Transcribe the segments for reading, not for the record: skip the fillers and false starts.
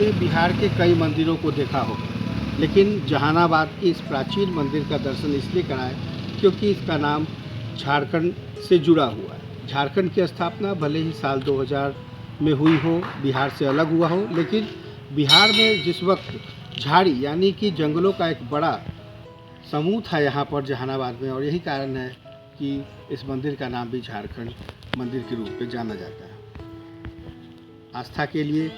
आपने बिहार के कई मंदिरों को देखा होगा, लेकिन जहानाबाद की इस प्राचीन मंदिर का दर्शन इसलिए कराएं क्योंकि इसका नाम झारखंड से जुड़ा हुआ है। झारखंड की स्थापना भले ही साल 2000 में हुई हो, बिहार से अलग हुआ हो, लेकिन बिहार में जिस वक्त झाड़ी यानी कि जंगलों का एक बड़ा समूह था यहाँ पर जहानाबाद में, और यही कारण है कि इस मंदिर का नाम भी झारखंड मंदिर के रूप में जाना जाता है। आस्था के लिए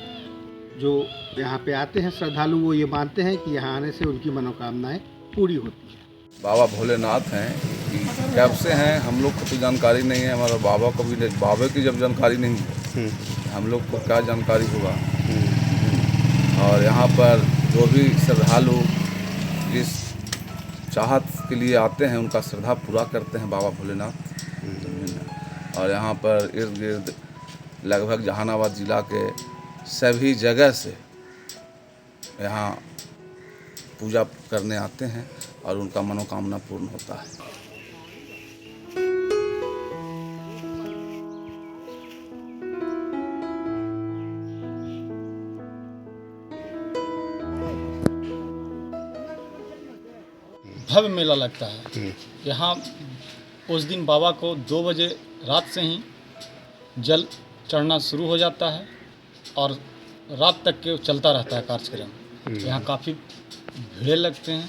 जो यहाँ पे आते हैं श्रद्धालु, वो ये मानते हैं कि यहाँ आने से उनकी मनोकामनाएं पूरी होती हैं। बाबा भोलेनाथ हैं कि कब से हैं हम लोग को तो जानकारी नहीं है, हमारा बाबा को भी नहीं, बाबा की जब जानकारी नहीं है हम लोग को क्या जानकारी होगा। और यहाँ पर जो भी श्रद्धालु जिस चाहत के लिए आते हैं उनका श्रद्धा पूरा करते हैं बाबा भोलेनाथ। और यहाँ पर इर्द गिर्द लगभग जहानाबाद जिला के सभी जगह से यहाँ पूजा करने आते हैं और उनका मनोकामना पूर्ण होता है। भव्य मेला लगता है यहाँ। उस दिन बाबा को 2 बजे रात से ही जल चढ़ना शुरू हो जाता है और रात तक के चलता रहता है कार्यक्रम। यहाँ काफ़ी भीड़ लगते हैं,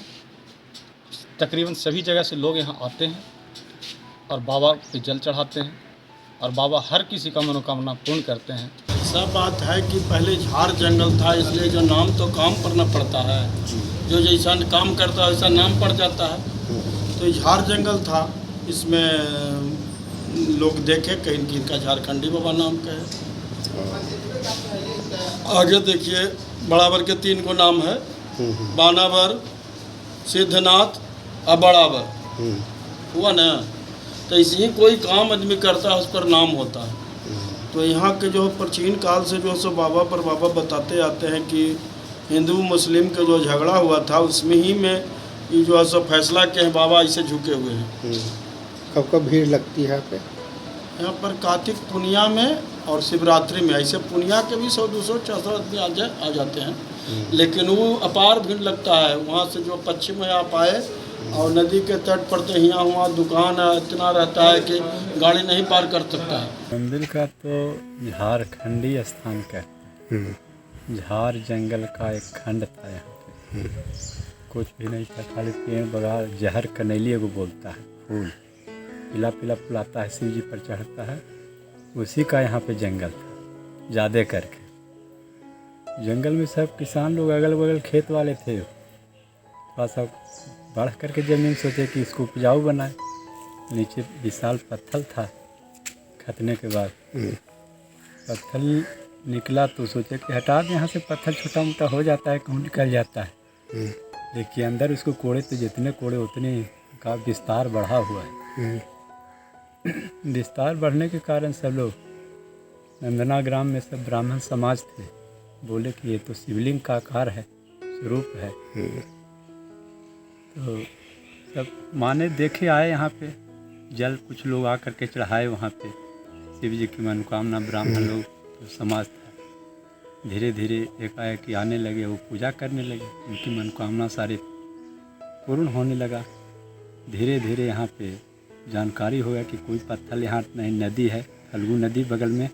तकरीबन सभी जगह से लोग यहाँ आते हैं और बाबा पे जल चढ़ाते हैं और बाबा हर किसी का मनोकामना पूर्ण करते हैं। सब बात है कि पहले झाड़ जंगल था, इसलिए जो नाम तो काम करना पड़ता है, जो जैसा काम करता है वैसा नाम पड़ जाता है। तो झाड़ जंगल था, इसमें लोग देखे कहीं किनका झारखंडी बाबा नाम का है। आगे देखिए बड़ाबर के 3 को नाम है, बानावर, सिद्धनाथ और बड़ाबर हुआ ना। तो इसी ही कोई काम आदमी करता है उस पर नाम होता है। तो यहाँ के जो प्राचीन काल से जो सो बाबा पर बाबा बताते आते हैं कि हिंदू मुस्लिम का जो झगड़ा हुआ था उसमें ही में ये जो है सो फैसला के हैं बाबा ऐसे झुके हुए हैं। कब कब भीड़ लगती है यहाँ पर कार्तिक पूर्णिया में और शिवरात्रि में, ऐसे पूर्णिया के भी 100-200-400 आदमी आ जाते हैं, लेकिन वो अपार भीड़ लगता है। वहाँ से जो पश्चिम में आप आए और नदी के तट पर तो यहाँ वहाँ दुकान इतना रहता है कि गाड़ी नहीं पार कर सकता है। मंदिर का तो झारखंडी स्थान कहते हैं। झार जंगल का एक खंड था यहाँ पे, कुछ भी नहीं था, खाली पेड़ बगाल जहर कनैली एगो बोलता है, फूल पीला पीला फूल आता है, शिव जी पर चढ़ता है, उसी का यहाँ पे जंगल था ज़्यादा करके। जंगल में सब किसान लोग अगल बगल खेत वाले थे, थोड़ा सा बढ़ करके ज़मीन सोचे कि इसको उपजाऊ बनाए। नीचे विशाल पत्थर था, खतने के बाद पत्थर निकला तो सोचे कि हटा दें यहाँ से, पत्थर छोटा मोटा हो जाता है, कहूँ निकल जाता है। देखिए अंदर उसको कोड़े तो जितने कोड़े उतने का विस्तार बढ़ा हुआ है। विस्तार बढ़ने के कारण सब लोग नंदना ग्राम में सब ब्राह्मण समाज थे, बोले कि ये तो शिवलिंग का आकार है, स्वरूप है। तो सब माने देखे आए यहाँ पे जल, कुछ लोग आकर के चढ़ाए वहाँ पे शिव जी की मनोकामना। ब्राह्मण लोग तो समाज था, धीरे धीरे एकाएक आने लगे, वो पूजा करने लगे, उनकी मनोकामना सारी पूर्ण होने लगा। धीरे धीरे यहाँ पे जानकारी हो गया कि कोई पत्थर यहाँ नहीं, नदी है फल्गु नदी बगल में,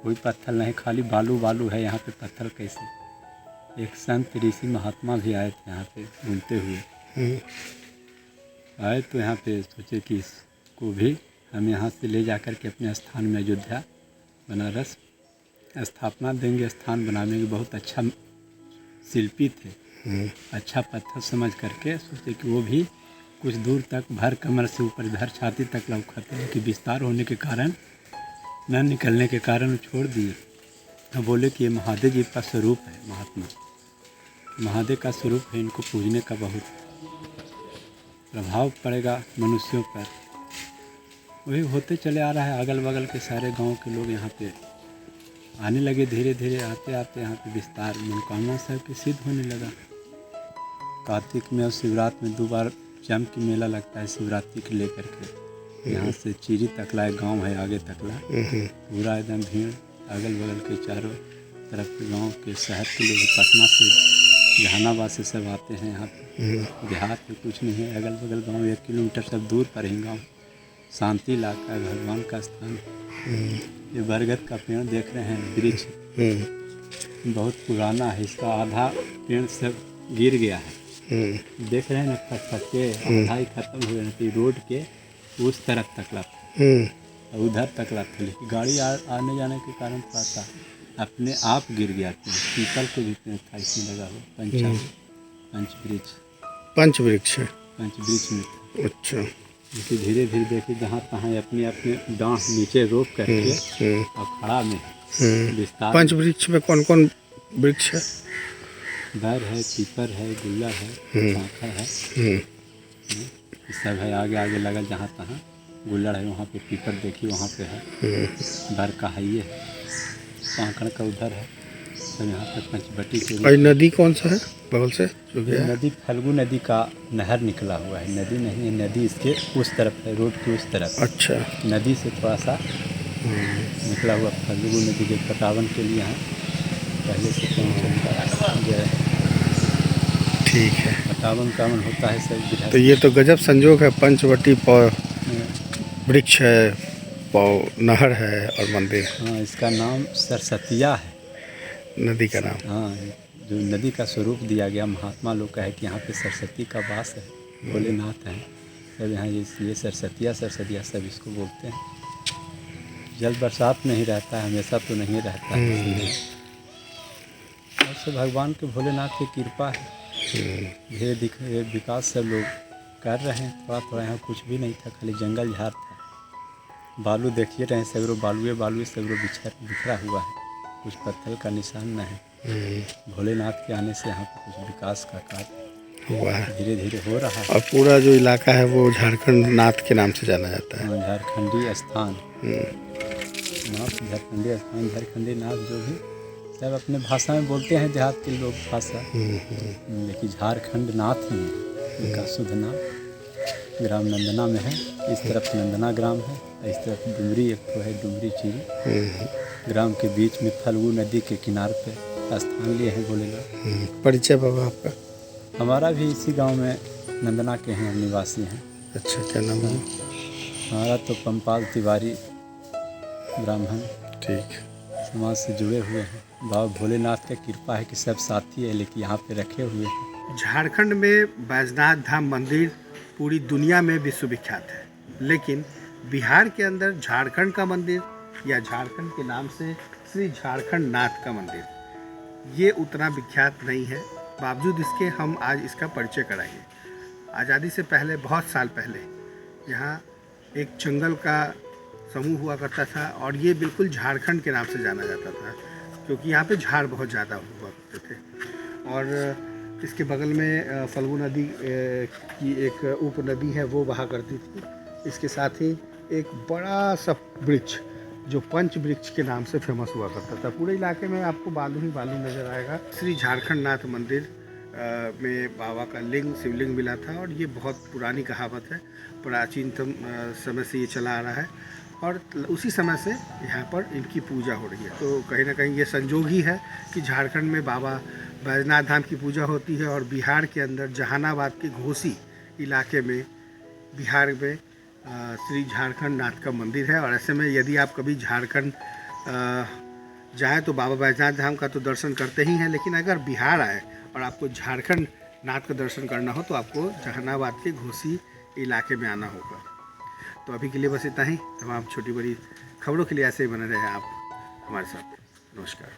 कोई पत्थर नहीं, खाली बालू बालू है यहाँ पे, पत्थर कैसे। एक संत ऋषि महात्मा भी आए थे यहाँ पे घूमते हुए, आए तो यहाँ पे सोचे कि इसको भी हम यहाँ से ले जा कर के अपने स्थान में अयोध्या बनारस स्थापना देंगे, स्थान बनाने के। बहुत अच्छा शिल्पी थे, अच्छा पत्थर समझ करके सोचे कि वो भी कुछ दूर तक भर कमर से ऊपर भर छाती तक लौकाते हैं कि विस्तार होने के कारण, न निकलने के कारण वो छोड़ दिए। तो बोले कि ये महादेव जी का स्वरूप है, महात्मा महादेव का स्वरूप है, इनको पूजने का बहुत प्रभाव पड़ेगा मनुष्यों पर। वही होते चले आ रहा है। अगल बगल के सारे गांव के लोग यहाँ पे आने लगे, धीरे धीरे आते आते यहाँ पे विस्तार मनोकामना सब की सिद्ध होने लगा। कार्तिक में और शिवरात्रि में 2 बार जम की मेला लगता है शिवरात्रि के लेकर के। यहाँ से चीरी तकला एक गाँव है, आगे तकला पूरा एकदम भीड़, अगल बगल के चारों तरफ के गांव के शहर के लोग, पटना से, जहानाबाद से सब आते हैं यहाँ पे। देहात में कुछ नहीं है, अगल बगल गांव 1 किलोमीटर सब दूर पर ही गांव, शांति इलाका है, भगवान का स्थान। ये बरगद का पेड़ देख रहे हैं, वृक्ष बहुत पुराना है, इसका आधा पेड़ सब गिर गया है। देख रहे हैं ना, फट के आधा ही खत्म हो गया था। रोड के उस तरफ तकला था और उधर तकला था, लेकिन गाड़ी आने जाने के कारण थोड़ा सा अपने आप गिर गया था। पीपल के भी पेड़ था इसमें लगा हुआ, पंचवृक्ष में था। अच्छा। लेकिन धीरे धीरे देखिए जहाँ तहाँ अपने अपने डांट नीचे रोक करके और खड़ा में विस्तार। पंचवृक्ष में कौन कौन वृक्ष है? बर है, पीपर है, गुल्लर है, शाखा है, ये सब है। आगे आगे लगा जहाँ तहाँ गुल्लर है, वहाँ पे पीपर देखिए वहाँ पे है, बर का है, ये पाकड़ का उधर है, सब यहाँ पे पंचवटी के। और नदी कौन सा है बगल से जो गया है? नदी फल्गु नदी का नहर निकला हुआ है। नदी नहीं है, नदी इसके उस तरफ है, रोड के उस तरफ। अच्छा। नदी से थोड़ा सा निकला हुआ फल्गु नदी के पटावन के लिए यहाँ पहले से काम चलता है। ठीक है। पटावन कावन होता है सब। तो ये तो गजब संजोग है, पंचवटी वृक्ष है, नहर है और मंदिर। हाँ, इसका नाम सरस्वतिया है, नदी का नाम। हाँ, जो नदी का स्वरूप दिया गया। महात्मा लोग का है कि यहाँ पे सरस्वती का वास है, भोलेनाथ हैं सब यहाँ, इसलिए सरस्वतिया सब इसको बोलते हैं। जल बरसात में ही रहता है, हमेशा तो नहीं रहता है। ऐसे भगवान के भोलेनाथ की कृपा है, धीरे विकास सब लोग कर रहे हैं। थोड़ा थोड़ा यहाँ कुछ भी नहीं था, खाली जंगल झाड़ था। बालू देखिए रहे, सगरों बालुए सगरों बिखरा हुआ है, कुछ पत्थर का निशान न है। भोलेनाथ के आने से यहाँ पर कुछ विकास का कार्य हुआ है, धीरे धीरे हो रहा है। और पूरा जो इलाका है वो झारखंड नाथ के नाम से जाना जाता है। झारखंडी स्थान नाथ, झारखंडी स्थान, झारखंडी नाथ, जो भी सब अपने भाषा में बोलते हैं, देहात के लोग भाषा, लेकिन झारखंड नाथ ही है इनका शुद्ध नाम। ग्राम नंदना में है, इस तरफ नंदना ग्राम है, इस तरफ डुमरी एक तो है, डुमरी चीरी। ग्राम के बीच में फल्गु नदी के किनारे पे स्थान लिए हैं भोलेनाथ। परिचय बाबा आपका? हमारा भी इसी गांव में नंदना के हैं, निवासी हैं। अच्छा, क्या नाम है? हमारा तो पंपाल तिवारी ब्राह्मण ठीक, समाज से जुड़े हुए हैं। बाबा भोलेनाथ का कृपा है कि सब साथी है, लेकिन यहाँ पे रखे हुए हैं। झारखंड में बैजनाथ धाम मंदिर पूरी दुनिया में विश्वविख्यात है, लेकिन बिहार के अंदर झारखंड का मंदिर या झारखंड के नाम से श्री झारखंड नाथ का मंदिर, ये उतना विख्यात नहीं है। बावजूद इसके हम आज इसका परिचय कराएंगे। आज़ादी से पहले, बहुत साल पहले, यहाँ एक जंगल का समूह हुआ करता था और ये बिल्कुल झारखंड के नाम से जाना जाता था, क्योंकि यहाँ पे झाड़ बहुत ज़्यादा हुआ करते थे। और इसके बगल में फल्गु नदी की एक उप नदी है, वो बहा करती थी। इसके साथ ही एक बड़ा सा वृक्ष जो पंच वृक्ष के नाम से फेमस हुआ करता था। पूरे इलाके में आपको बालू ही बालू नज़र आएगा। श्री झारखंड नाथ मंदिर में बाबा का लिंग, शिवलिंग मिला था और ये बहुत पुरानी कहावत है, प्राचीनतम समय से ये चला आ रहा है और उसी समय से यहाँ पर इनकी पूजा हो रही है। तो कहीं ना कहीं ये संजोग ही है कि झारखंड में बाबा बैजनाथ धाम की पूजा होती है और बिहार के अंदर जहानाबाद के घोसी इलाके में बिहार में श्री झारखंड नाथ का मंदिर है। और ऐसे में यदि आप कभी झारखंड जाएँ तो बाबा बैजनाथ धाम का तो दर्शन करते ही हैं, लेकिन अगर बिहार आए और आपको झारखंड नाथ का दर्शन करना हो तो आपको जहानाबाद के घोसी इलाके में आना होगा। तो अभी के लिए बस इतना ही। तमाम छोटी बड़ी खबरों के लिए ऐसे ही बने रहे आप हमारे साथ। नमस्कार।